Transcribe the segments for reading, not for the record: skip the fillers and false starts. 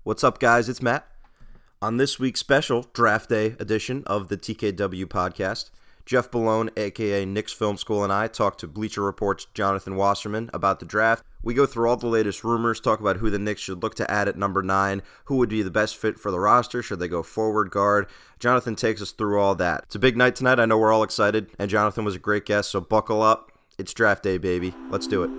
What's up, guys? It's Matt. On this week's special Draft Day edition of the TKW podcast, Jeff Bellone, a.k.a. Knicks Film School, and I talk to Bleacher Report's Jonathan Wasserman about the draft. We go through all the latest rumors, talk about who the Knicks should look to add at number 9, who would be the best fit for the roster, should they go forward guard. Jonathan takes us through all that. It's a big night tonight. I know we're all excited, and Jonathan was a great guest, so buckle up. It's Draft Day, baby. Let's do it.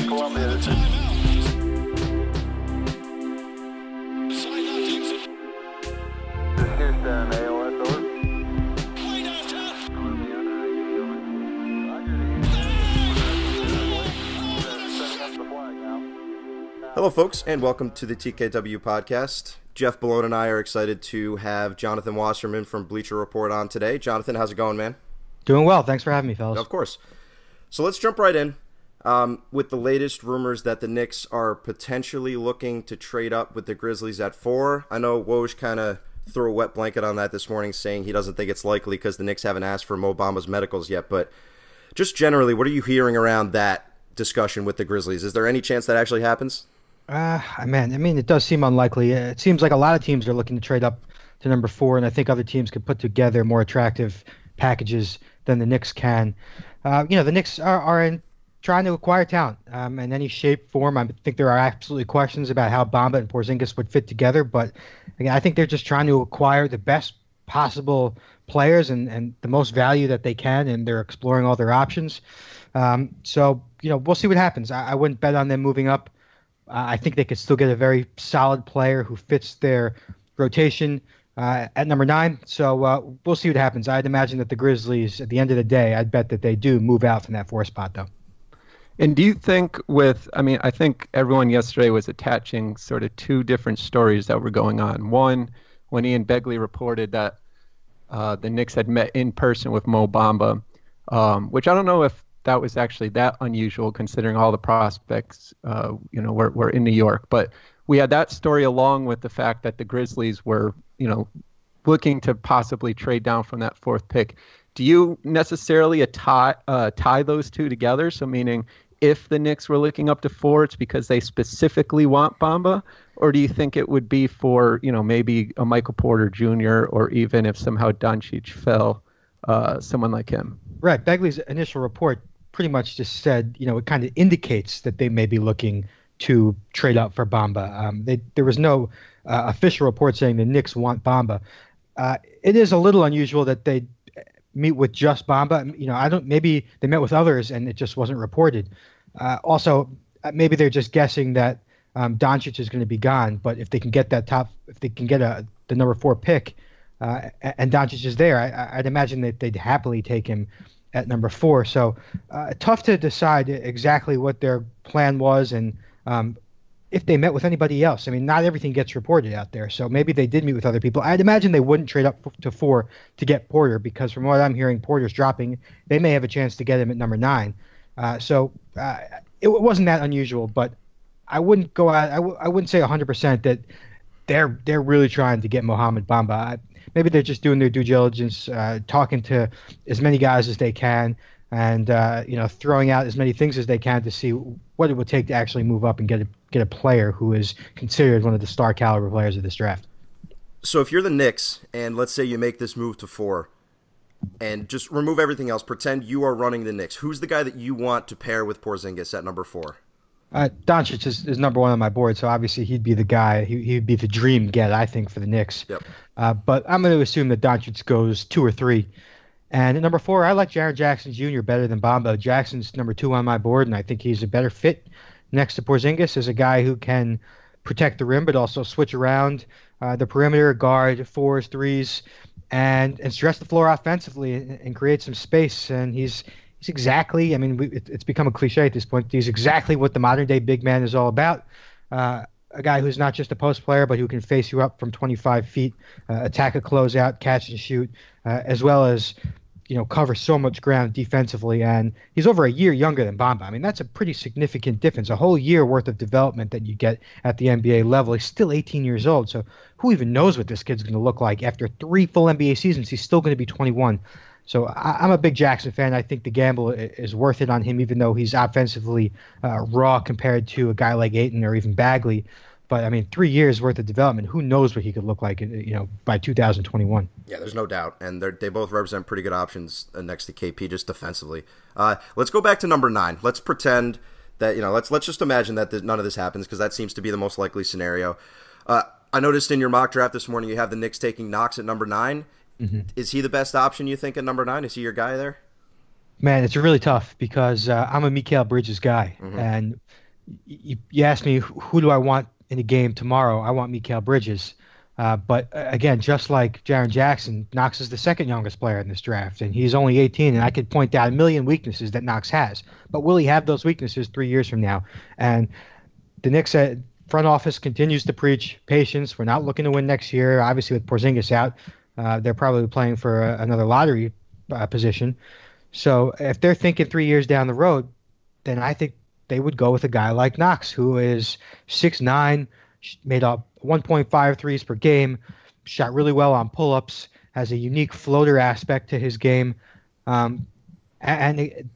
Columbia. This is Houston, AOS over. Hello, folks, and welcome to the TKW podcast. Jeff Bellone and I are excited to have Jonathan Wasserman from Bleacher Report on today. Jonathan, how's it going, man? Doing well. Thanks for having me, fellas. Of course. So let's jump right in. With the latest rumors that the Knicks are potentially looking to trade up with the Grizzlies at 4. I know Woj kind of threw a wet blanket on that this morning, saying he doesn't think it's likely because the Knicks haven't asked for Mo Bamba's medicals yet. But just generally, what are you hearing around that discussion with the Grizzlies? Is there any chance that actually happens? It does seem unlikely. It seems like a lot of teams are looking to trade up to number 4, and I think other teams could put together more attractive packages than the Knicks can. The Knicks are trying to acquire talent in any shape, form. I think there are absolutely questions about how Bamba and Porzingis would fit together, but again, I think they're just trying to acquire the best possible players and the most value that they can, and they're exploring all their options. We'll see what happens. I wouldn't bet on them moving up. I think they could still get a very solid player who fits their rotation at number 9. So we'll see what happens. I'd imagine that the Grizzlies, at the end of the day, I'd bet that they do move out from that 4 spot, though. And do you think I think everyone yesterday was attaching sort of 2 different stories that were going on. One, when Ian Begley reported that the Knicks had met in person with Mo Bamba, which I don't know if that was actually that unusual considering all the prospects, were in New York. But we had that story along with the fact that the Grizzlies were, looking to possibly trade down from that 4th pick. Do you necessarily tie those 2 together? So meaning if the Knicks were looking up to 4, it's because they specifically want Bamba? Or do you think it would be for, maybe a Michael Porter Jr. or even if somehow Doncic fell, someone like him? Right. Begley's initial report pretty much just said, it kind of indicates that they may be looking to trade up for Bamba. There was no official report saying the Knicks want Bamba. It is a little unusual that they meet with just Bamba. Maybe they met with others and it just wasn't reported. Also, maybe they're just guessing that Doncic is going to be gone. But if they can get the number 4 pick and Doncic is there, I'd imagine that they'd happily take him at number 4. So tough to decide exactly what their plan was and if they met with anybody else. Not everything gets reported out there, so maybe they did meet with other people. I'd imagine they wouldn't trade up to 4 to get Porter because from what I'm hearing, Porter's dropping. They may have a chance to get him at number 9. It wasn't that unusual, but I wouldn't go out. I wouldn't say 100% that they're really trying to get Mohamed Bamba. Maybe they're just doing their due diligence, talking to as many guys as they can, and throwing out as many things as they can to see what it would take to actually move up and get a player who is considered one of the star caliber players of this draft. So if you're the Knicks, and let's say you make this move to 4, and just remove everything else, pretend you are running the Knicks, who's the guy that you want to pair with Porzingis at number 4? Doncic is number 1 on my board, so obviously he'd be the guy. He'd be the dream get, I think, for the Knicks. Yep. But I'm going to assume that Doncic goes 2 or 3. And at number 4, I like Jaren Jackson Jr. better than Bamba. Jackson's number 2 on my board, and I think he's a better fit next to Porzingis as a guy who can protect the rim but also switch around the perimeter, guard 4s, 3s, and stretch the floor offensively and create some space. And he's exactly, it's become a cliche at this point, he's exactly what the modern-day big man is all about. A guy who's not just a post player, but who can face you up from 25 feet, attack a closeout, catch and shoot, as well as cover so much ground defensively. And he's over a year younger than Bamba. That's a pretty significant difference, a whole year worth of development that you get at the NBA level. He's still 18 years old, so who even knows what this kid's going to look like after 3 full NBA seasons? He's still going to be 21. So I'm a big Jackson fan. I think the gamble is worth it on him, even though he's offensively raw compared to a guy like Ayton or even Bagley. But I mean, 3 years worth of development. Who knows what he could look like, by 2021? Yeah, there's no doubt, and they both represent pretty good options next to KP just defensively. Let's go back to number 9. Let's pretend that let's just imagine that none of this happens, because that seems to be the most likely scenario. I noticed in your mock draft this morning you have the Knicks taking Knox at number 9. Mm-hmm. Is he the best option, you think, at number 9? Is he your guy there? Man, it's really tough because I'm a Mikal Bridges guy, mm-hmm. and you asked me who do I want in the game tomorrow. I want Mikal Bridges. But again, just like Jaren Jackson, Knox is the second youngest player in this draft, and he's only 18, and I could point out a million weaknesses that Knox has. But will he have those weaknesses 3 years from now? And the Knicks front office continues to preach patience. We're not looking to win next year. Obviously, with Porzingis out, they're probably playing for another lottery position. So if they're thinking 3 years down the road, then I think they would go with a guy like Knox, who is 6'9", made up 1.5 threes per game, shot really well on pull-ups, has a unique floater aspect to his game. And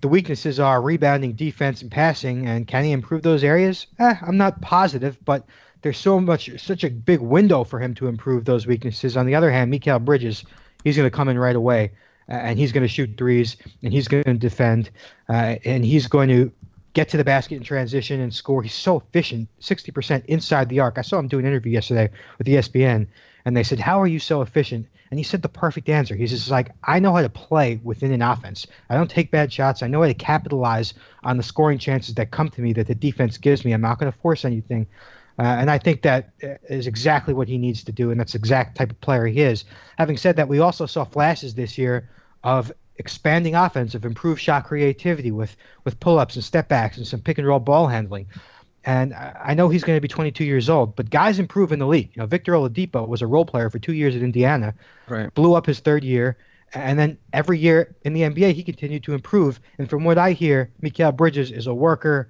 the weaknesses are rebounding, defense, and passing. And can he improve those areas? I'm not positive, but there's such a big window for him to improve those weaknesses. On the other hand, Mikal Bridges, he's going to come in right away, and he's going to shoot threes, and he's going to defend, and he's going to get to the basket in transition and score. He's so efficient, 60% inside the arc. I saw him do an interview yesterday with ESPN, and they said, "How are you so efficient?" And he said the perfect answer. He's just like, "I know how to play within an offense. I don't take bad shots. I know how to capitalize on the scoring chances that come to me that the defense gives me. I'm not going to force anything." And I think that is exactly what he needs to do, and that's the exact type of player he is. Having said that, we also saw flashes this year of expanding offense, of improved shot creativity with pull-ups and step-backs and some pick-and-roll ball handling. And I know he's going to be 22 years old, but guys improve in the league. Victor Oladipo was a role player for 2 years at Indiana, right. Blew up his third year, and then every year in the NBA he continued to improve. And from what I hear, Mikal Bridges is a worker.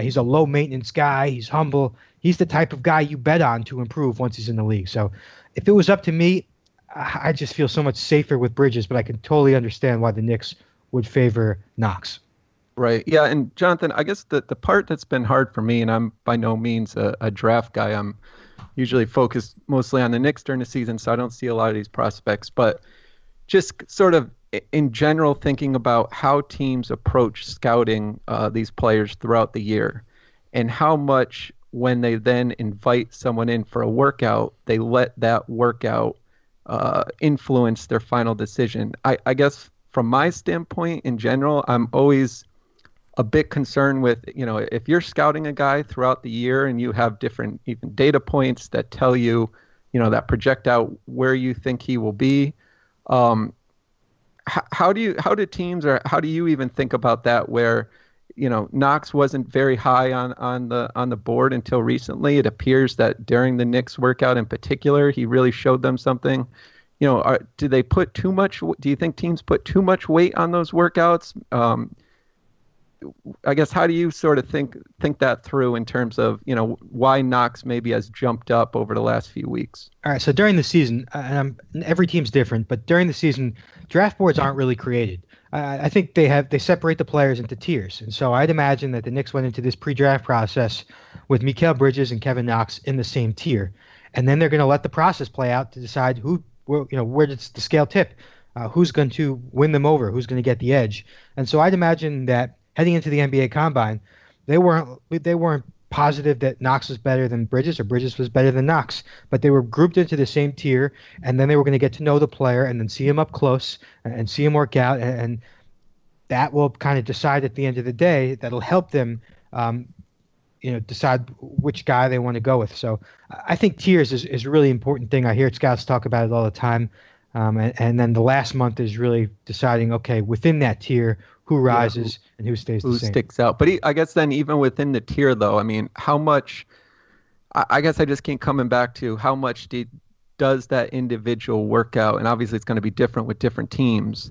He's a low-maintenance guy. He's humble. He's the type of guy you bet on to improve once he's in the league. So if it was up to me, I just feel so much safer with Bridges, but I can totally understand why the Knicks would favor Knox. Right. Yeah. And Jonathan, I guess the part that's been hard for me, and I'm by no means a draft guy. I'm usually focused mostly on the Knicks during the season, so I don't see a lot of these prospects. But just sort of in general, thinking about how teams approach scouting these players throughout the year, and how much when they then invite someone in for a workout, they let that workout influence their final decision. I guess from my standpoint in general, I'm always a bit concerned with, if you're scouting a guy throughout the year and you have different even data points that tell you, that project out where you think he will be. How do teams, or how do you even think about that where, Knox wasn't very high on the board until recently? It appears that during the Knicks workout in particular, he really showed them something. Do they put too much? Do you think teams put too much weight on those workouts? I guess how do you sort of think that through in terms of why Knox maybe has jumped up over the last few weeks? All right, so during the season, and every team's different, but during the season, draft boards aren't really created. I think they separate the players into tiers, and so I'd imagine that the Knicks went into this pre-draft process with Mikal Bridges and Kevin Knox in the same tier, and then they're going to let the process play out to decide where does the scale tip, who's going to win them over, who's going to get the edge, and so I'd imagine that heading into the NBA Combine, they weren't positive that Knox was better than Bridges or Bridges was better than Knox, but they were grouped into the same tier, and then they were going to get to know the player and then see him up close and see him work out, and that will kind of decide at the end of the day. That'll help them, decide which guy they want to go with. So I think tiers is a really important thing. I hear scouts talk about it all the time, and then the last month is really deciding, okay, within that tier, who rises and who stays the same. Who sticks out. But I guess then even within the tier, though, I mean, how much – I guess I just keep coming back to how much does that individual work out? And obviously it's going to be different with different teams.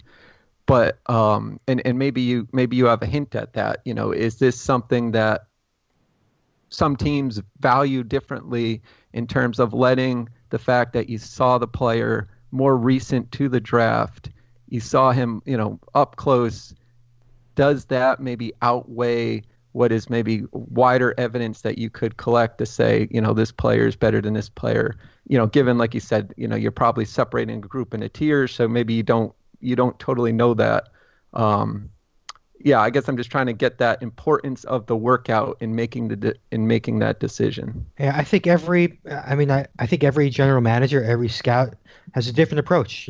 But and maybe you have a hint at that. Is this something that some teams value differently in terms of letting the fact that you saw the player more recent to the draft – you saw him, up close. Does that maybe outweigh what is maybe wider evidence that you could collect to say, this player is better than this player? Given, like you said, you're probably separating a group into tiers, so maybe you don't totally know that. I guess I'm just trying to get that importance of the workout in making that decision. Yeah, I think I think every general manager, every scout has a different approach.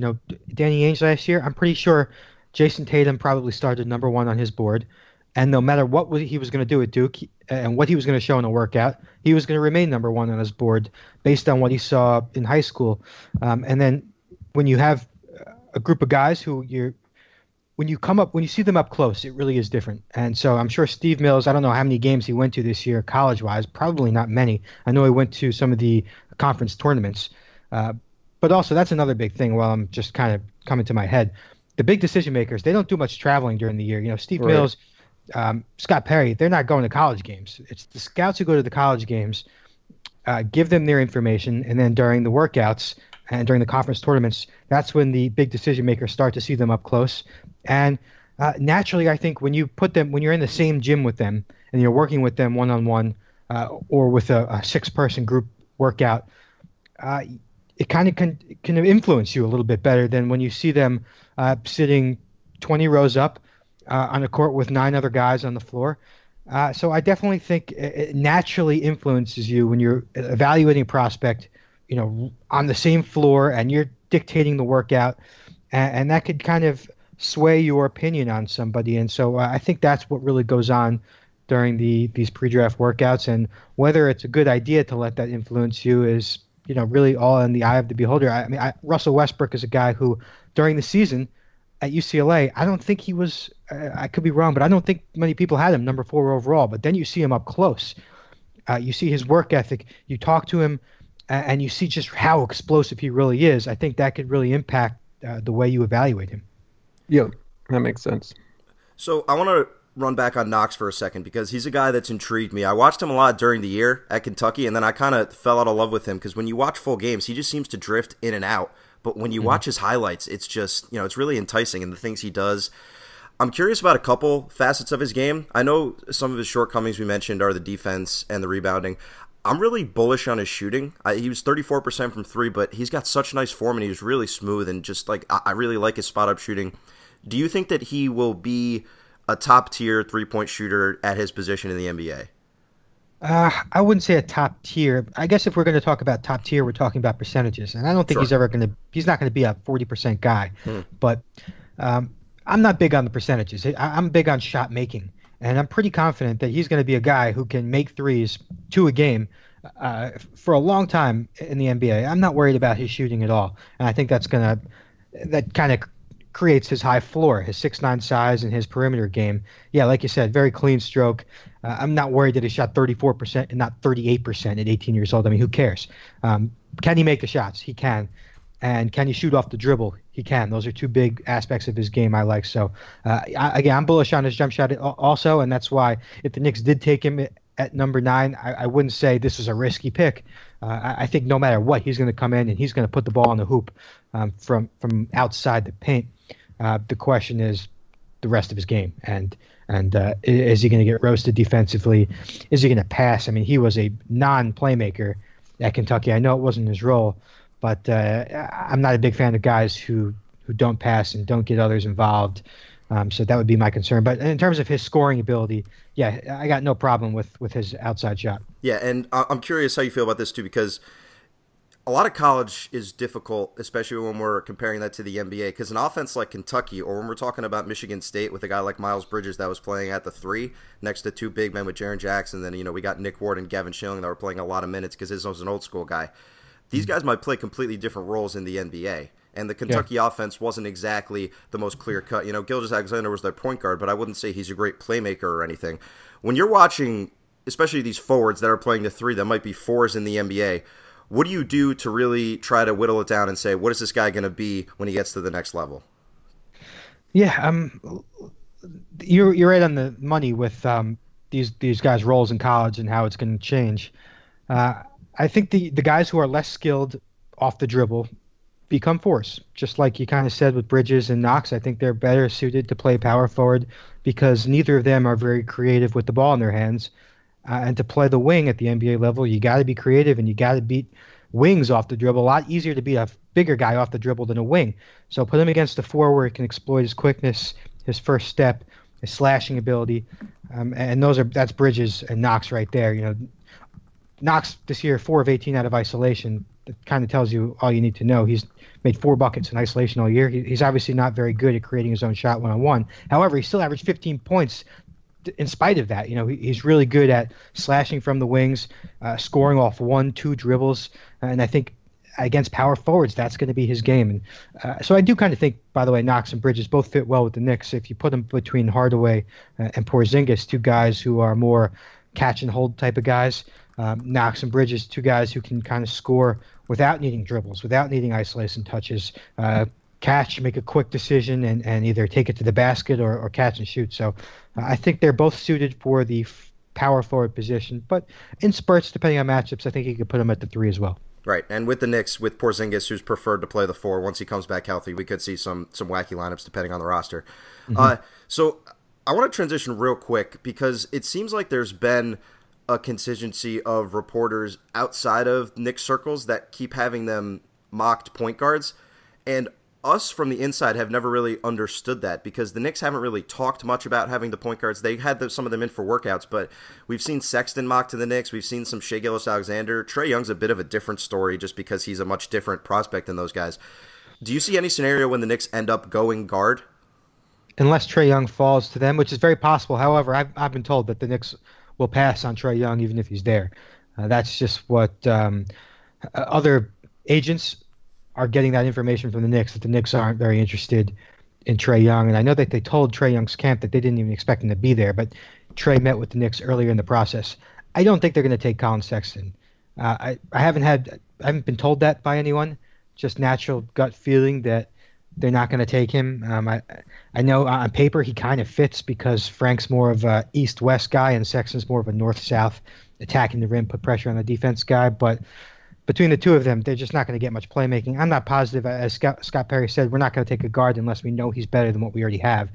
Danny Ainge last year, I'm pretty sure Jason Tatum probably started number 1 on his board, and no matter what he was going to do at Duke and what he was going to show in a workout, he was going to remain number 1 on his board based on what he saw in high school. And then when you have a group of guys when you see them up close, it really is different. And so I'm sure Steve Mills, I don't know how many games he went to this year college-wise, probably not many. I know he went to some of the conference tournaments. But also that's another big thing while I'm just kind of coming to my head. The big decision makers, they don't do much traveling during the year. Steve Mills, Scott Perry, they're not going to college games. It's the scouts who go to the college games, give them their information, and then during the workouts and during the conference tournaments, that's when the big decision makers start to see them up close. And naturally, I think when you're in the same gym with them and you're working with them one-on-one or with a 6-person group workout, it kind of can influence you a little bit better than when you see them sitting 20 rows up on a court with 9 other guys on the floor. So I definitely think it naturally influences you when you're evaluating a prospect, on the same floor and you're dictating the workout, and that could kind of sway your opinion on somebody. And so I think that's what really goes on during these pre-draft workouts, and whether it's a good idea to let that influence you is, really all in the eye of the beholder. Russell Westbrook is a guy who during the season at UCLA, I don't think he was, I could be wrong, but I don't think many people had him number 4 overall. But then you see him up close. You see his work ethic. You talk to him, and you see just how explosive he really is. I think that could really impact the way you evaluate him. Yeah, that makes sense. So I want to run back on Knox for a second because he's a guy that's intrigued me. I watched him a lot during the year at Kentucky, and then I kind of fell out of love with him because when you watch full games, he just seems to drift in and out. But when you watch his highlights, it's just, it's really enticing, and the things he does. I'm curious about a couple facets of his game. I know some of his shortcomings we mentioned are the defense and the rebounding. I'm really bullish on his shooting. He was 34% from 3, but he's got such nice form, and he's really smooth, and just I really like his spot-up shooting. Do you think that he will be a top-tier three-point shooter at his position in the NBA? I wouldn't say a top tier. I guess if we're going to talk about top tier, we're talking about percentages, and I don't think he's not going to be a 40% guy. But I'm not big on the percentages. I'm big on shot making, and I'm pretty confident that he's going to be a guy who can make threes 2 a game for a long time in the NBA. I'm not worried about his shooting at all, and I think that kind of creates his high floor, his 6'9" size and his perimeter game. Yeah, like you said, very clean stroke. I'm not worried that he shot 34% and not 38% at 18 years old. I mean, who cares? Can he make the shots? He can. And can he shoot off the dribble? He can. Those are 2 big aspects of his game I like. So, I'm bullish on his jump shot also, and that's why if the Knicks did take him at number 9, I wouldn't say this is a risky pick. I think no matter what, he's going to come in and he's going to put the ball on the hoop from outside the paint. The question is the rest of his game, and is he going to get roasted defensively? Is he going to pass? I mean, he was a non-playmaker at Kentucky. I know it wasn't his role, but I'm not a big fan of guys who don't pass and don't get others involved. So that would be my concern. But in terms of his scoring ability, yeah, I got no problem with his outside shot. Yeah, and I'm curious how you feel about this too, because a lot of college is difficult, especially when we're comparing that to the NBA, because an offense like Kentucky, or when we're talking about Michigan State with a guy like Miles Bridges that was playing at the 3 next to 2 big men with Jaren Jackson, then we got Nick Ward and Gavin Schilling that were playing a lot of minutes because his was an old school guy. These guys might play completely different roles in the NBA. And the Kentucky offense wasn't exactly the most clear-cut. Gilgeous-Alexander was their point guard, but I wouldn't say he's a great playmaker or anything. When you're watching, especially these forwards that are playing the 3 that might be 4s in the NBA, what do you do to really try to whittle it down and say, what is this guy going to be when he gets to the next level? Yeah, you're right on the money with these guys' roles in college and how it's going to change. I think the guys who are less skilled off the dribble, become force. Just like you kind of said with Bridges and Knox, I think they're better suited to play power forward because neither of them are very creative with the ball in their hands. And to play the wing at the NBA level, you got to be creative and you got to beat wings off the dribble. A lot easier to beat a bigger guy off the dribble than a wing. So put him against the four where he can exploit his quickness, his first step, his slashing ability, and that's Bridges and Knox right there. You know, Knox this year 4 of 18 out of isolation. That kind of tells you all you need to know. He's made 4 buckets in isolation all year. He's obviously not very good at creating his own shot one-on-one. However, he still averaged 15 points in spite of that. You know, he's really good at slashing from the wings, scoring off 1-2 dribbles, and I think against power forwards, that's going to be his game. And so I do kind of think, by the way, Knox and Bridges both fit well with the Knicks. If you put them between Hardaway and Porzingis, 2 guys who are more catch and hold type of guys, Knox and Bridges, 2 guys who can kind of score without needing dribbles, without needing isolation touches, catch, make a quick decision, and either take it to the basket or catch and shoot. So I think they're both suited for the power forward position. But in spurts, depending on matchups, I think you could put them at the 3 as well. Right, and with the Knicks, with Porzingis, who's preferred to play the 4, once he comes back healthy, we could see some wacky lineups depending on the roster. Mm-hmm. So I want to transition real quick because it seems like there's been a contingency of reporters outside of Knicks circles that keep having them mocked point guards, and us from the inside have never really understood that because the Knicks haven't really talked much about having the point guards. They had some of them in for workouts, but we've seen Sexton mocked to the Knicks. We've seen some Shai Gilgeous-Alexander. Trae Young's a bit of a different story just because he's a much different prospect than those guys. Do you see any scenario when the Knicks end up going guard? Unless Trae Young falls to them, which is very possible. However, I've been told that the Knicks will pass on Trae Young even if he's there. That's just what other agents are getting that information from the Knicks, that the Knicks aren't very interested in Trae Young. And I know that they told Trae Young's camp that they didn't even expect him to be there, but Trae met with the Knicks earlier in the process. I don't think they're going to take Collin Sexton. I haven't been told that by anyone, just natural gut feeling that they're not going to take him. I know on paper he kind of fits because Frank's more of a east-west guy and Sexton's more of a north-south attacking the rim, put pressure on the defense guy, but between the two of them, they're just not going to get much playmaking. I'm not positive. As Scott Perry said, we're not going to take a guard unless we know he's better than what we already have.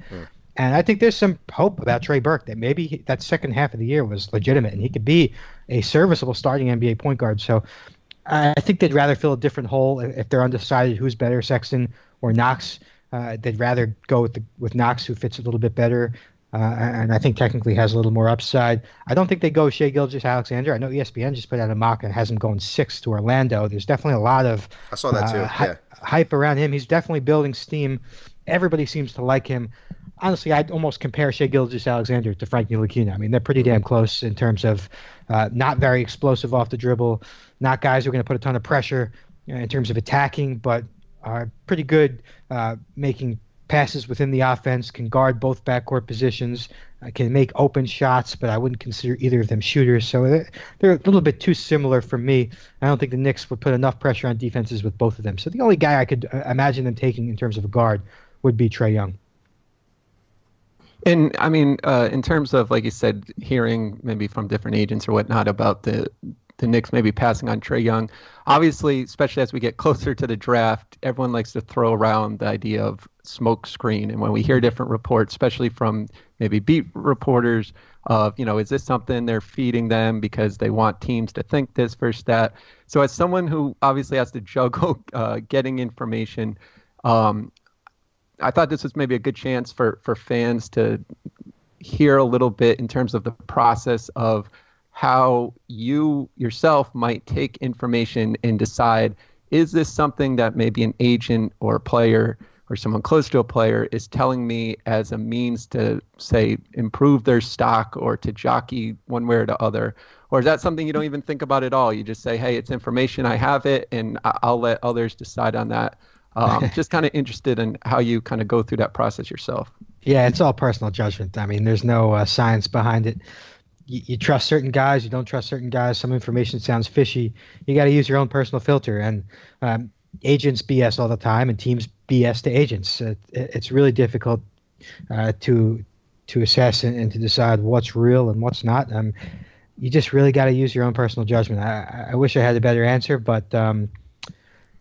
And I think there's some hope about Trey Burke that maybe that second half of the year was legitimate and he could be a serviceable starting NBA point guard. So I think they'd rather fill a different hole if they're undecided who's better, Sexton or Knox. They'd rather go with Knox, who fits a little bit better. And I think technically has a little more upside. I don't think they go Shai Gilgeous-Alexander. I know ESPN just put out a mock and has him going 6 to Orlando. There's definitely a lot of I saw that too. Hype around him. He's definitely building steam. Everybody seems to like him. Honestly, I'd almost compare Shai Gilgeous-Alexander to Frank Ntilikina. I mean, they're pretty damn close in terms of not very explosive off the dribble, not guys who are going to put a ton of pressure in terms of attacking, but are pretty good making passes within the offense, can guard both backcourt positions, can make open shots, but I wouldn't consider either of them shooters. So they're a little bit too similar for me. I don't think the Knicks would put enough pressure on defenses with both of them. So the only guy I could imagine them taking in terms of a guard would be Trae Young. And I mean, in terms of, like you said, hearing maybe from different agents or whatnot about the Knicks maybe passing on Trae Young, obviously, especially as we get closer to the draft, everyone likes to throw around the idea of smoke screen. And when we hear different reports, especially from maybe beat reporters of, is this something they're feeding them because they want teams to think this versus that? So as someone who obviously has to juggle getting information, I thought this was maybe a good chance for fans to hear a little bit in terms of the process of how you yourself might take information and decide, is this something that maybe an agent or a player or someone close to a player is telling me as a means to, say, improve their stock or to jockey one way or the other? Or is that something you don't even think about at all? You just say, hey, it's information, I have it, and I'll let others decide on that. Just kind of interested in how you kind of go through that process yourself. Yeah, it's all personal judgment. I mean, there's no science behind it. You trust certain guys, you don't trust certain guys. Some information sounds fishy. You got to use your own personal filter. And agents BS all the time, and teams BS to agents. It's really difficult to assess and to decide what's real and what's not. You just really got to use your own personal judgment. I wish I had a better answer, but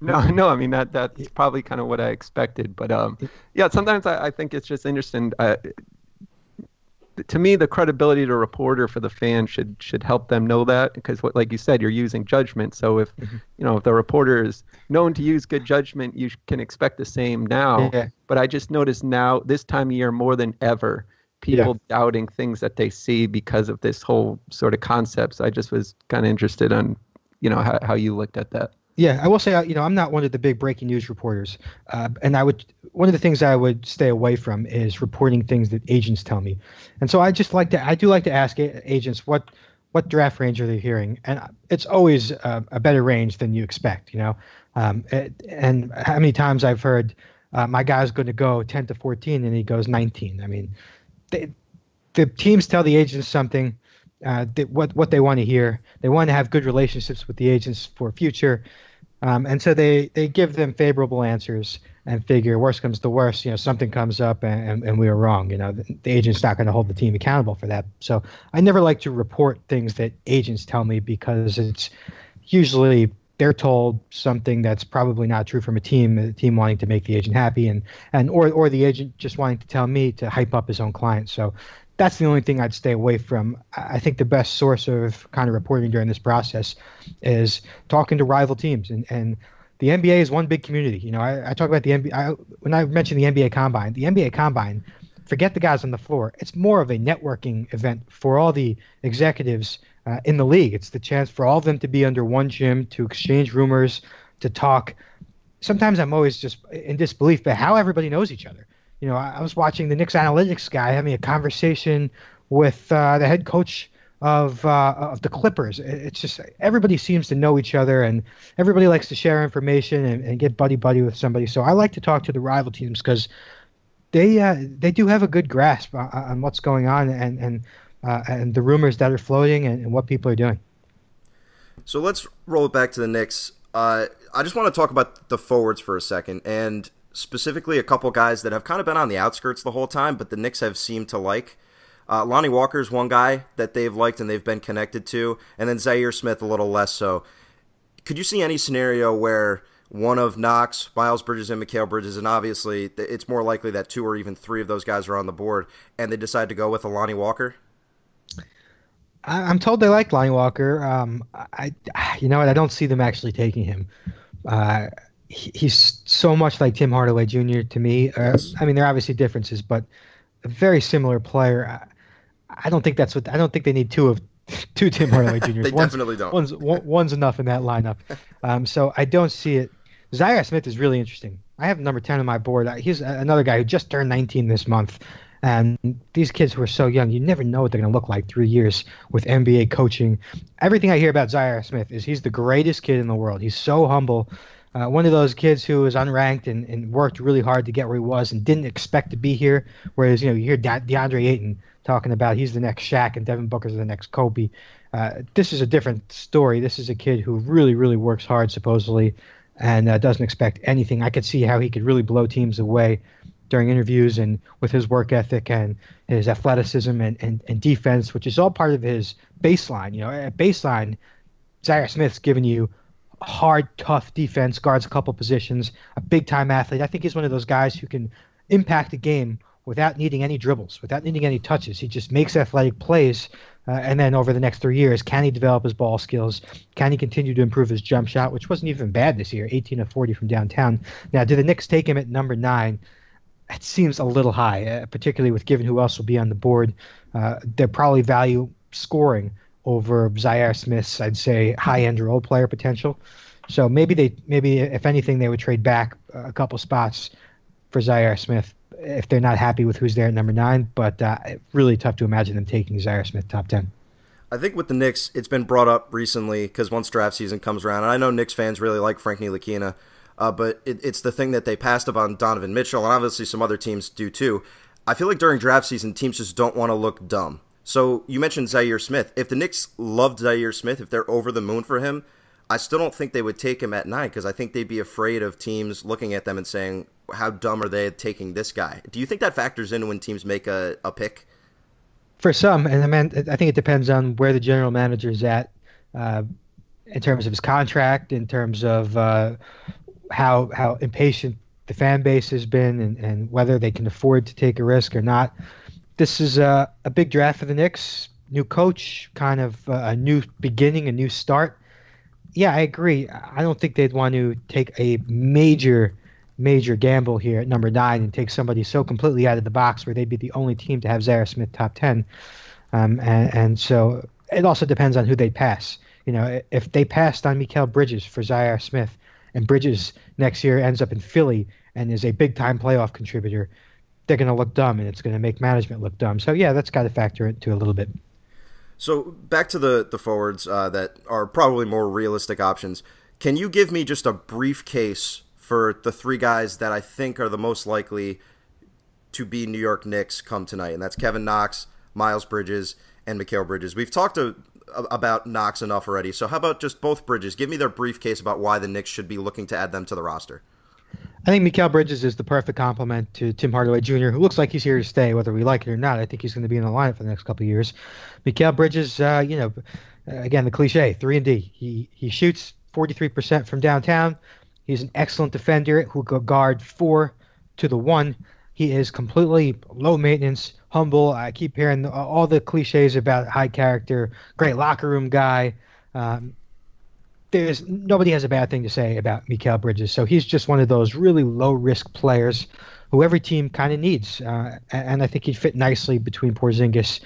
No, I mean that's probably kind of what I expected. But yeah, sometimes I think it's just interesting. To me, the credibility of a reporter for the fan should help them know that, because like you said, you're using judgment. So if if the reporter is known to use good judgment, you can expect the same now. Yeah. But I just noticed now, this time of year more than ever, people doubting things that they see because of this whole sort of concept. So I just was kind of interested on, how you looked at that. Yeah, I will say, I'm not one of the big breaking news reporters, and one of the things I would stay away from is reporting things that agents tell me, and so I do like to ask agents what draft range are they hearing, and it's always a better range than you expect, and how many times I've heard my guy's going to go 10 to 14 and he goes 19. I mean, the teams tell the agents something. What they want to hear. They want to have good relationships with the agents for future, and so they give them favorable answers and figure worst comes to worst, something comes up and we were wrong. The agent's not going to hold the team accountable for that. So I never like to report things that agents tell me, because it's usually they're told something that's probably not true from the team wanting to make the agent happy, or the agent just wanting to tell me to hype up his own client. So that's the only thing I'd stay away from. I think the best source of kind of reporting during this process is talking to rival teams. And the NBA is one big community. I talk about the NBA. When I mentioned the NBA Combine, forget the guys on the floor. It's more of a networking event for all the executives in the league. It's the chance for all of them to be under one gym, to exchange rumors, to talk. Sometimes I'm always just in disbelief by how everybody knows each other. I was watching the Knicks analytics guy having a conversation with the head coach of the Clippers. It's just everybody seems to know each other, and everybody likes to share information and get buddy with somebody. So I like to talk to the rival teams, because they do have a good grasp on what's going on and the rumors that are floating and what people are doing. So let's roll it back to the Knicks. I just want to talk about the forwards for a second, and specifically a couple guys that have kind of been on the outskirts the whole time, but the Knicks have seemed to like. Lonnie Walker's one guy that they've liked and they've been connected to, and then Zaire Smith a little less so. Could you see any scenario where one of Knox, Miles Bridges, and Mikal Bridges, and obviously it's more likely that 2 or even 3 of those guys are on the board, and they decide to go with a Lonnie Walker? I'm told they like Lonnie Walker. You know what? I don't see them actually taking him. He's so much like Tim Hardaway Jr. to me. Yes. I mean, there are obviously differences, but a very similar player. I don't think they need two Tim Hardaway Jr.s. They definitely don't. One's enough in that lineup. So I don't see it. Zaire Smith is really interesting. I have number 10 on my board. He's another guy who just turned 19 this month. And these kids who are so young, you never know what they're going to look like 3 years with NBA coaching. Everything I hear about Zaire Smith is he's the greatest kid in the world. He's so humble. One of those kids who was unranked and worked really hard to get where he was and didn't expect to be here. Whereas, you hear DeAndre Ayton talking about he's the next Shaq and Devin Booker's the next Kobe. This is a different story. This is a kid who really, really works hard, supposedly, and doesn't expect anything. I could see how he could really blow teams away during interviews and with his work ethic and his athleticism and defense, which is all part of his baseline. At baseline, Zaire Smith's giving you hard, tough defense, guards a couple positions, a big-time athlete. I think he's one of those guys who can impact a game without needing any dribbles, without needing any touches. He just makes athletic plays, and then over the next 3 years, can he develop his ball skills? Can he continue to improve his jump shot, which wasn't even bad this year, 18 of 40 from downtown. Now, do the Knicks take him at number 9? It seems a little high, particularly with given who else will be on the board. They'll probably value scoring over Zaire Smith's, I'd say, high-end role player potential. So maybe if anything, they would trade back a couple spots for Zaire Smith if they're not happy with who's there at number 9. But really tough to imagine them taking Zaire Smith top 10. I think with the Knicks, it's been brought up recently because once draft season comes around, and I know Knicks fans really like Frank Ntilikina, but it's the thing that they passed up on Donovan Mitchell, and obviously some other teams do too. I feel like during draft season, teams just don't want to look dumb. So you mentioned Zaire Smith. If the Knicks loved Zaire Smith, if they're over the moon for him, I still don't think they would take him at 9 because I think they'd be afraid of teams looking at them and saying, how dumb are they taking this guy? Do you think that factors in when teams make a pick? For some, and I think it depends on where the general manager is at in terms of his contract, in terms of how impatient the fan base has been, and whether they can afford to take a risk or not. This is a big draft for the Knicks. New coach, kind of a new beginning, a new start. Yeah, I agree. I don't think they'd want to take a major gamble here at number 9 and take somebody so completely out of the box where they'd be the only team to have Zaire Smith top 10. And so it also depends on who they pass. If they passed on Mikal Bridges for Zaire Smith, and Bridges next year ends up in Philly and is a big-time playoff contributor, they're going to look dumb, and it's going to make management look dumb. So, yeah, that's got to factor into a little bit. So back to the forwards that are probably more realistic options. Can you give me just a brief case for the 3 guys that I think are the most likely to be New York Knicks come tonight? And that's Kevin Knox, Miles Bridges, and Mikal Bridges. We've talked about Knox enough already, so how about just both Bridges? Give me their brief case about why the Knicks should be looking to add them to the roster. I think Mikal Bridges is the perfect complement to Tim Hardaway Jr., who looks like he's here to stay, whether we like it or not. I think he's going to be in the lineup for the next couple of years. Mikal Bridges, again, the cliche, 3-and-D. He shoots 43% from downtown. He's an excellent defender who could guard 4 to the 1. He is completely low maintenance, humble. I keep hearing all the about high character, great locker room guy. Nobody has a bad thing to say about Mikal Bridges. So he's just one of those really low-risk players who every team kind of needs. And I think he'd fit nicely between Porzingis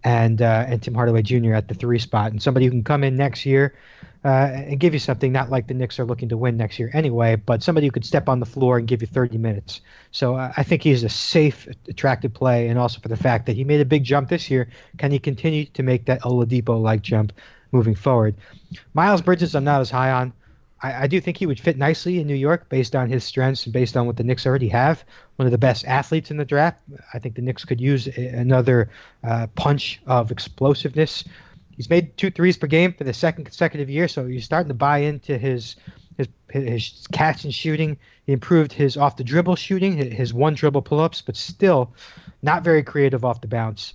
and Tim Hardaway Jr. at the 3 spot. And somebody who can come in next year and give you something, not like the Knicks are looking to win next year anyway, but somebody who could step on the floor and give you 30 minutes. So I think he's a safe, attractive play, and also for the fact that he made a big jump this year. Can he continue to make that Oladipo-like jump moving forward? Miles Bridges I'm not as high on. I do think he would fit nicely in New York based on his strengths and based on what the Knicks already have. One of the best athletes in the draft. I think the Knicks could use another punch of explosiveness. He's made 2 threes per game for the second consecutive year, so you're starting to buy into his catch and shooting. He improved his off-the-dribble shooting, his one-dribble pull-ups, but still not very creative off the bounce.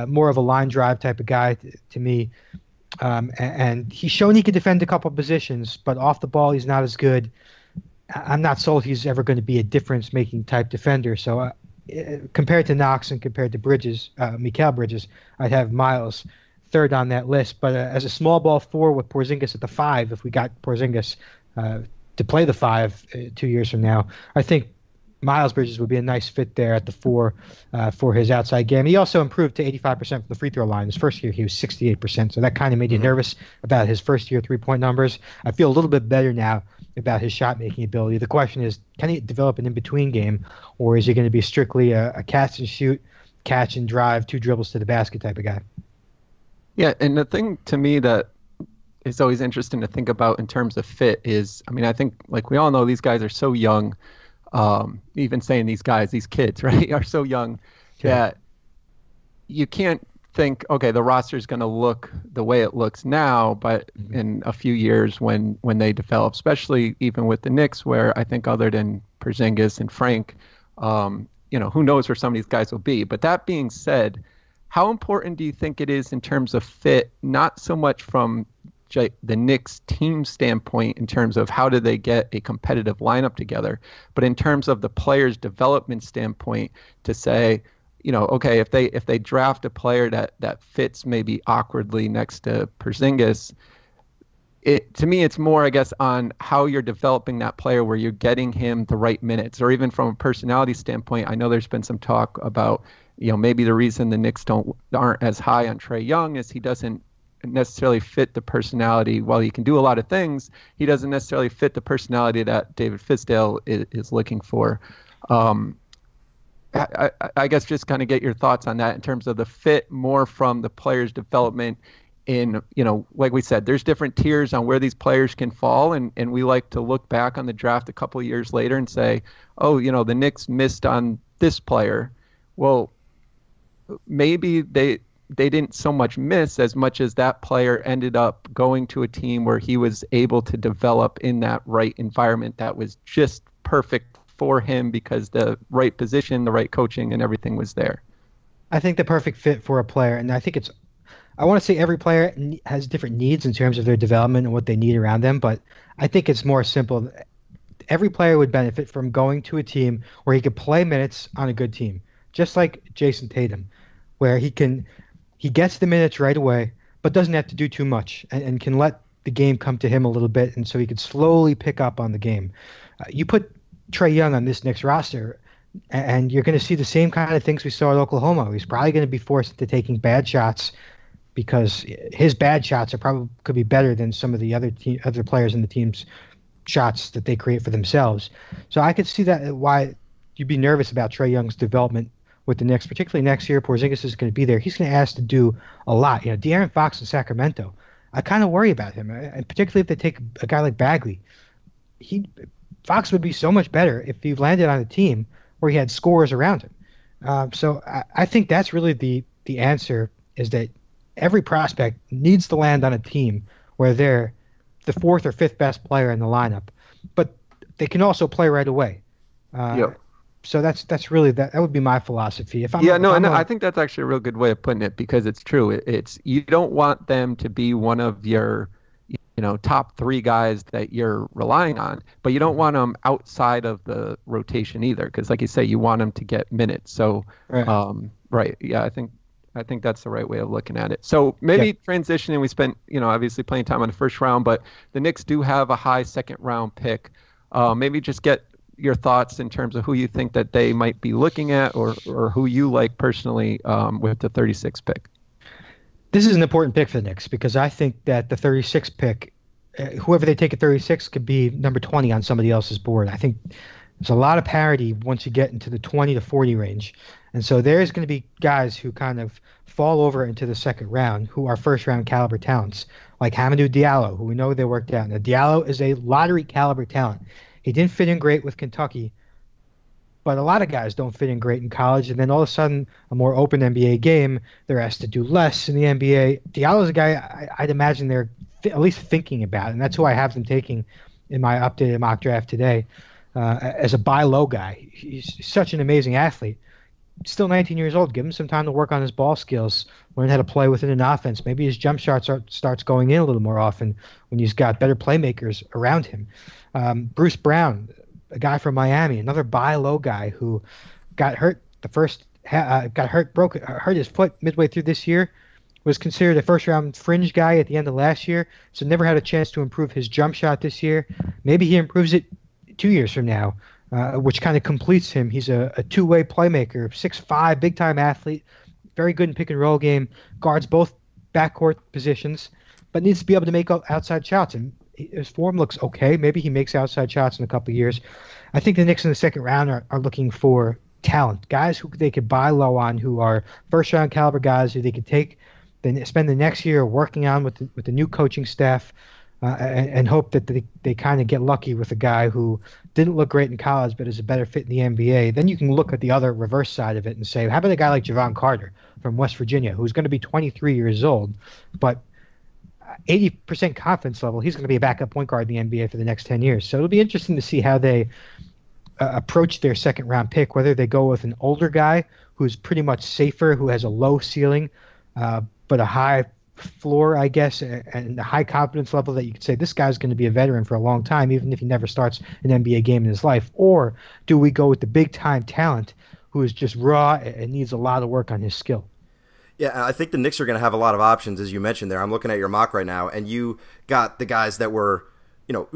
More of a line drive type of guy to me. And he's shown he can defend a couple of positions, but off the ball he's not as good. I'm not sold he's ever going to be a difference-making type defender. So compared to Knox and compared to Bridges, Mikal Bridges, I'd have Miles third on that list. But as a small ball 4 with Porzingis at the 5, if we got Porzingis to play the 5 2 years from now, I think Miles Bridges would be a nice fit there at the 4 for his outside game. He also improved to 85% from the free throw line. His first year, he was 68%, so that kind of made you nervous about his first-year three-point numbers. I feel a little bit better now about his shot-making ability. The question is, can he develop an in-between game, or is he going to be strictly a catch-and-shoot, catch-and-drive, 2 dribbles to the basket type of guy? Yeah, and the thing to me that is always interesting to think about in terms of fit is, I think, like we all know, these guys are so young. Even saying these kids, right, are so young that you can't think, okay, the roster is going to look the way it looks now, but in a few years when they develop, especially even with the Knicks, where I think other than Porzingis and Frank, who knows where some of these guys will be. But that being said, how important do you think it is in terms of fit, not so much from the Knicks team standpoint in terms of how do they get a competitive lineup together, but in terms of the players' development standpoint to say, okay, if they draft a player that fits maybe awkwardly next to Porzingis, to me it's more, I guess, on how you're developing that player where you're getting him the right minutes, or even from a personality standpoint. I know there's been some talk about, maybe the reason the Knicks aren't as high on Trae Young is he doesn't necessarily fit the personality. While he can do a lot of things, he doesn't necessarily fit the personality that David Fizdale is looking for. I guess just kind of get your thoughts on that in terms of the fit more from the player's development in, like we said, there's different tiers on where these players can fall. And we like to look back on the draft a couple of years later and say, oh, the Knicks missed on this player. Well, maybe they didn't so much miss as much as that player ended up going to a team where he was able to develop in that right environment that was just perfect for him because the right position, the right coaching, and everything was there. I think the perfect fit for a player, and I want to say every player has different needs in terms of their development and what they need around them, but I think it's more simple. every player would benefit from going to a team where he could play minutes on a good team, just like Jason Tatum, where he gets the minutes right away, but doesn't have to do too much and can let the game come to him a little bit, and so he could slowly pick up on the game. You put Trae Young on this Knicks roster, and you're going to see the same kind of things we saw at Oklahoma. He's probably going to be forced into taking bad shots because his bad shots could be better than some of the other players in the team's shots that they create for themselves. So I could see that why you'd be nervous about Trae Young's development with the Knicks, particularly next year. Porzingis is going to be there. He's going to ask to do a lot. De'Aaron Fox in Sacramento, I kind of worry about him, and particularly if they take a guy like Bagley. Fox would be so much better if he landed on a team where he had scorers around him. So I think that's really the answer, is that every prospect needs to land on a team where they're the fourth or fifth best player in the lineup, but they can also play right away. Yep. So that's really that would be my philosophy. I think that's actually a real good way of putting it, because it's true. It's you don't want them to be one of your top three guys that you're relying on, but you don't want them outside of the rotation either, because like you say, you want them to get minutes. So right. Yeah, I think that's the right way of looking at it. So maybe transitioning, we spent, obviously playing time on the first round, but the Knicks do have a high second round pick. Maybe just get your thoughts in terms of who you think that they might be looking at, or who you like personally with the 36th pick. This is an important pick for the Knicks, because I think that the 36th pick, whoever they take at 36 could be number 20 on somebody else's board. I think there's a lot of parity once you get into the 20 to 40 range. And so there's going to be guys who kind of fall over into the second round who are first-round caliber talents, like Hamidou Diallo, who we know they worked out. Now, Diallo is a lottery caliber talent. He didn't fit in great with Kentucky, but a lot of guys don't fit in great in college, and then all of a sudden, a more open NBA game, they're asked to do less in the NBA. Diallo's a guy I'd imagine they're at least thinking about, and that's who I have them taking in my updated mock draft today as a buy low guy. He's such an amazing athlete. Still 19 years old. Give him some time to work on his ball skills, learn how to play within an offense. Maybe his jump shot starts going in a little more often when he's got better playmakers around him. Bruce Brown, a guy from Miami, another buy low guy who got hurt hurt his foot midway through this year, was considered a first-round fringe guy at the end of last year, so never had a chance to improve his jump shot this year. Maybe he improves it 2 years from now, which kind of completes him. He's a two-way playmaker, 6'5", big-time athlete, very good in pick-and-roll game, guards both backcourt positions, but needs to be able to make outside shots. And his form looks okay. Maybe he makes outside shots in a couple of years. I think the Knicks in the second round are looking for talent, guys who they could buy low on, who are first-round caliber guys who they could take, then spend the next year working on with the new coaching staff, and hope that they kind of get lucky with a guy who didn't look great in college but is a better fit in the NBA. Then you can look at the other reverse side of it and say, how about a guy like Javon Carter from West Virginia, who's going to be 23 years old, but 80% confidence level, he's going to be a backup point guard in the NBA for the next 10 years. So it'll be interesting to see how they approach their second round pick, whether they go with an older guy who's pretty much safer, who has a low ceiling, but a high floor, I guess, and a high confidence level that you could say this guy's going to be a veteran for a long time, even if he never starts an NBA game in his life. Or do we go with the big time talent who is just raw and needs a lot of work on his skill? Yeah, I think the Knicks are going to have a lot of options, as you mentioned there. I'm looking at your mock right now, and you got the guys that were,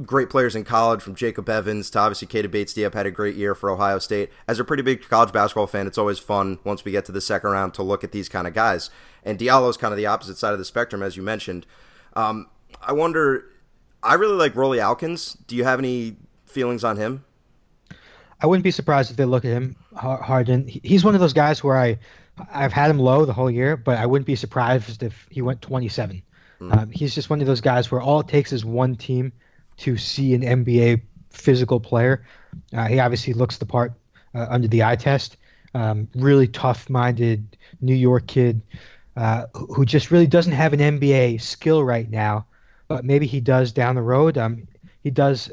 great players in college, from Jacob Evans to obviously Keita Bates-Diop had a great year for Ohio State. As a pretty big college basketball fan, it's always fun once we get to the second round to look at these kind of guys. And Diallo's kind of the opposite side of the spectrum, as you mentioned. I really like Rolly Alkins. Do you have any feelings on him? I wouldn't be surprised if they look at him hard. And he's one of those guys where I've had him low the whole year, but I wouldn't be surprised if he went 27. He's just one of those guys where all it takes is one team to see an NBA physical player. He obviously looks the part under the eye test. Really tough-minded New York kid who just really doesn't have an NBA skill right now, but maybe he does down the road. He does.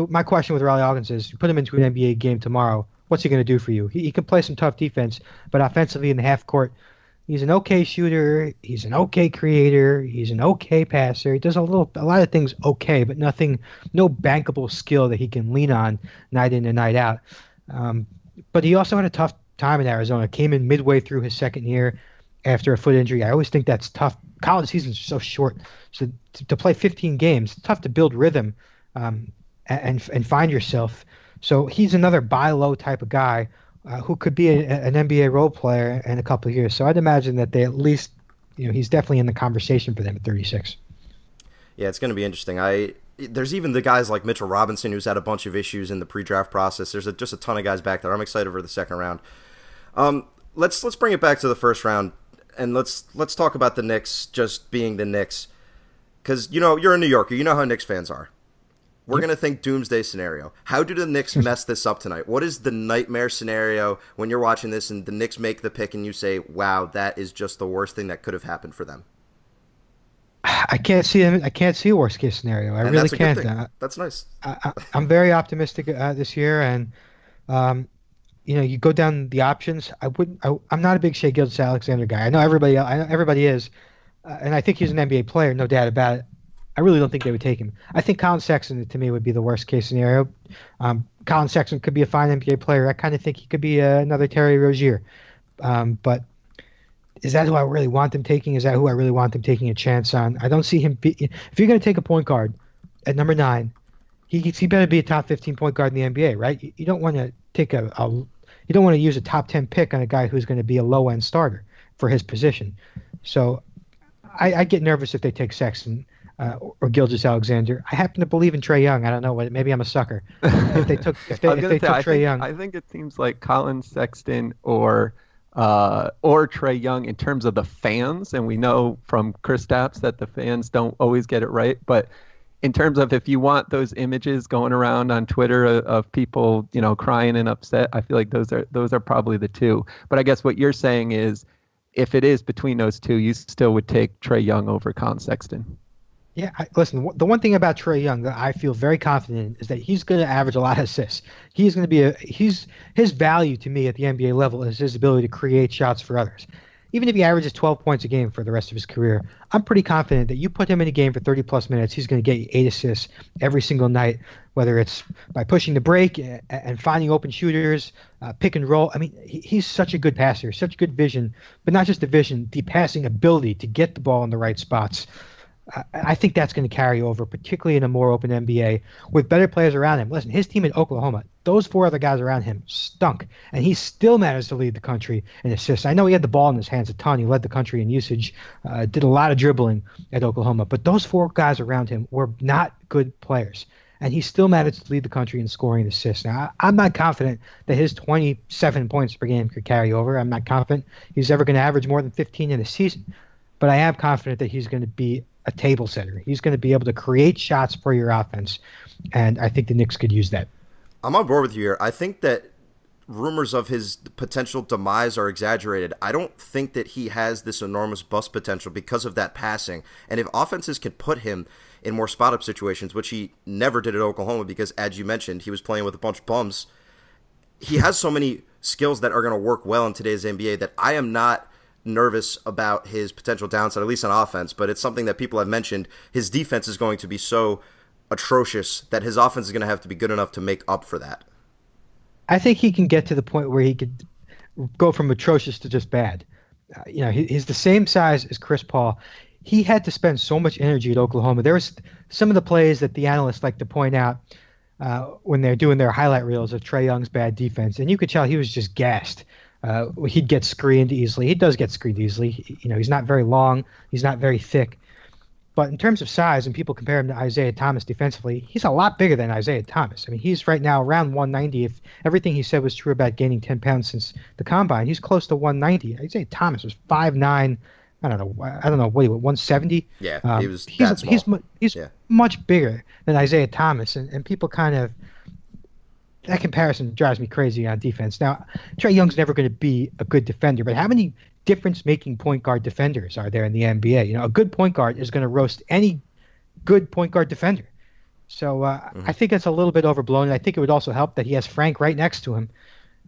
My question with Rolly Alkins is: you put him into an NBA game tomorrow, what's he going to do for you? He can play some tough defense, but offensively in the half court, He's an okay shooter. He's an okay creator. He's an okay passer. He does a lot of things okay, but no bankable skill that he can lean on night in and night out. But he also had a tough time in Arizona. Came in midway through his second year after a foot injury. I always think that's tough. College seasons are so short, so to play 15 games, it's tough to build rhythm and find yourself. So he's another buy low type of guy. Who could be an NBA role player in a couple of years. So I'd imagine that they at least, he's definitely in the conversation for them at 36. Yeah, it's going to be interesting. There's even the guys like Mitchell Robinson, who's had a bunch of issues in the pre-draft process. There's just a ton of guys back there. I'm excited for the second round. Let's bring it back to the first round, and let's talk about the Knicks just being the Knicks. Because, you're a New Yorker. You know how Knicks fans are. We're going to think doomsday scenario. How do the Knicks mess this up tonight? What is the nightmare scenario when you're watching this and the Knicks make the pick and you say, wow, that is just the worst thing that could have happened for them? I can't see a worst case scenario. I really can't. That's nice. I'm very optimistic this year, and you go down the options. I'm not a big Shai Gilgeous-Alexander guy. I know everybody is, and I think he's an NBA player, no doubt about it. I really don't think they would take him. I think Collin Sexton, to me, would be the worst case scenario. Collin Sexton could be a fine NBA player. I kind of think he could be another Terry Rozier. But is that who I really want them taking? Is that who I really want them taking a chance on? I don't see him if you're going to take a point guard at number 9, he better be a top 15 point guard in the NBA, right? You don't want to take you don't want to use a top 10 pick on a guy who's going to be a low end starter for his position. So I get nervous if they take Sexton. Or Gilgeous-Alexander. I happen to believe in Trae Young. I don't know. Maybe I'm a sucker. If they took Trae Young, I think it seems like Collin Sexton or Trae Young in terms of the fans, and we know from Kristaps that the fans don't always get it right. But in terms of if you want those images going around on Twitter of people, crying and upset, I feel like those are probably the two. But I guess what you're saying is, if it is between those two, you still would take Trae Young over Collin Sexton. Yeah, listen, the one thing about Trae Young that I feel very confident in is that he's going to average a lot of assists. He's going to be his value to me at the NBA level is his ability to create shots for others. Even if he averages 12 points a game for the rest of his career, I'm pretty confident that you put him in a game for 30-plus minutes, he's going to get you 8 assists every single night, whether it's by pushing the break and finding open shooters, pick and roll. I mean, he's such a good passer, such good vision, but not just the vision, the passing ability to get the ball in the right spots. I think that's going to carry over, particularly in a more open NBA with better players around him. Listen, his team in Oklahoma, those 4 other guys around him stunk, and he still managed to lead the country in assists. I know he had the ball in his hands a ton. He led the country in usage, did a lot of dribbling at Oklahoma, but those 4 guys around him were not good players, and he still managed to lead the country in scoring and assists. Now, I'm not confident that his 27 points per game could carry over. I'm not confident he's ever going to average more than 15 in a season, but I am confident that he's going to be a table setter. He's going to be able to create shots for your offense, and I think the Knicks could use that. I'm on board with you here. I think that rumors of his potential demise are exaggerated. I don't think that he has this enormous bust potential because of that passing. And if offenses can put him in more spot-up situations, which he never did at Oklahoma because, as you mentioned, he was playing with a bunch of bums, he has so many skills that are going to work well in today's NBA that I am not nervous about his potential downside, at least on offense, but it's something that people have mentioned. His defense is going to be so atrocious that his offense is going to have to be good enough to make up for that. I think he can get to the point where he could go from atrocious to just bad. He's the same size as Chris Paul. He had to spend so much energy at Oklahoma. There was some of the plays that the analysts like to point out when they're doing their highlight reels of Trae Young's bad defense, and you could tell he was just gassed. He'd get screened easily. He does get screened easily. He's not very long. He's not very thick. But in terms of size, and people compare him to Isaiah Thomas defensively, he's a lot bigger than Isaiah Thomas. I mean, he's right now around 190. If everything he said was true about gaining 10 pounds since the combine, he's close to 190. Isaiah Thomas was 5'9". I don't know. What he was, 170. Yeah, he was that small. He's much bigger than Isaiah Thomas, and people kind of. That comparison drives me crazy on defense. Now, Trae Young's never going to be a good defender, but how many difference-making point guard defenders are there in the NBA? A good point guard is going to roast any good point guard defender. So I think it's a little bit overblown, and I think it would also help that he has Frank right next to him.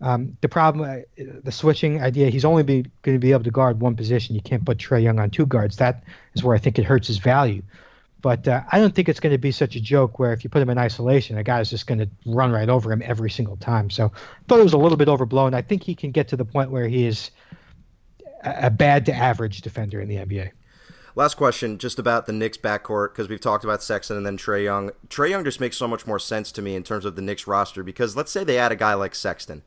The problem, the switching idea, he's only going to be able to guard one position. You can't put Trae Young on two guards. That is where I think it hurts his value. But I don't think it's going to be such a joke where if you put him in isolation, a guy's just going to run right over him every single time. So I thought it was a little bit overblown. I think he can get to the point where he is a bad to average defender in the NBA. Last question, just about the Knicks backcourt, because we've talked about Sexton and then Trae Young. Trae Young just makes so much more sense to me in terms of the Knicks roster, because let's say they add a guy like Sexton.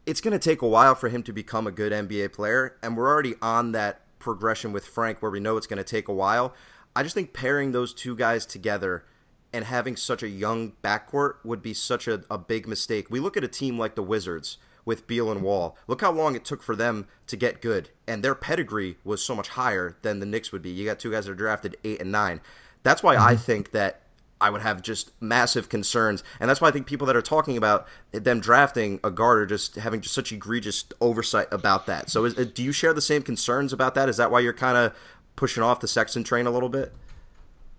It's going to take a while for him to become a good NBA player, and we're already on that progression with Frank where we know it's going to take a while. I just think pairing those two guys together and having such a young backcourt would be such a big mistake. We look at a team like the Wizards with Beal and Wall. Look how long it took for them to get good, and their pedigree was so much higher than the Knicks would be. You got two guys that are drafted 8 and 9. That's why I think that I would have just massive concerns, and that's why I think people that are talking about them drafting a guard are just having just such egregious oversight about that. So do you share the same concerns about that? Is that why you're kind of pushing off the Sexton train a little bit?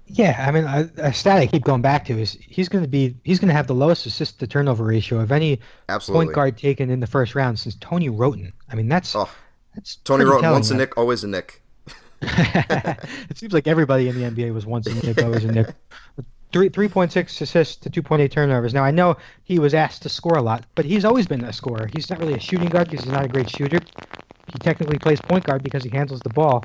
Yeah, I mean, a stat I keep going back to is he's going to have the lowest assist to turnover ratio of any point guard taken in the first round since Tony Roten. I mean, that's Tony Roten, telling, once a Knick, always a Knick. It seems like everybody in the NBA was once a Knick, always a Knick. 3.6 assists to 2.8 turnovers. Now, I know he was asked to score a lot, but he's always been a scorer. He's not really a shooting guard because he's not a great shooter. He technically plays point guard because he handles the ball.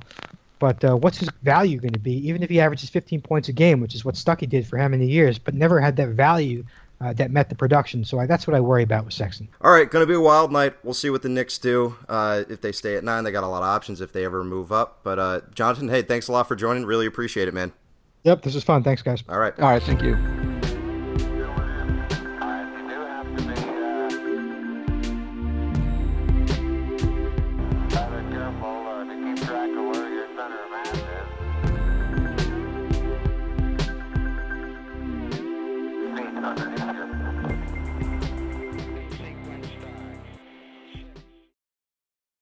But what's his value going to be, even if he averages 15 points a game, which is what Stuckey did for how many years, but never had that value that met the production. So that's what I worry about with Sexton. All right, going to be a wild night. We'll see what the Knicks do. If they stay at 9, they got a lot of options if they ever move up. But Jonathan, hey, thanks a lot for joining. Really appreciate it, man. Yep, this is fun. Thanks, guys. All right. All right, thank you.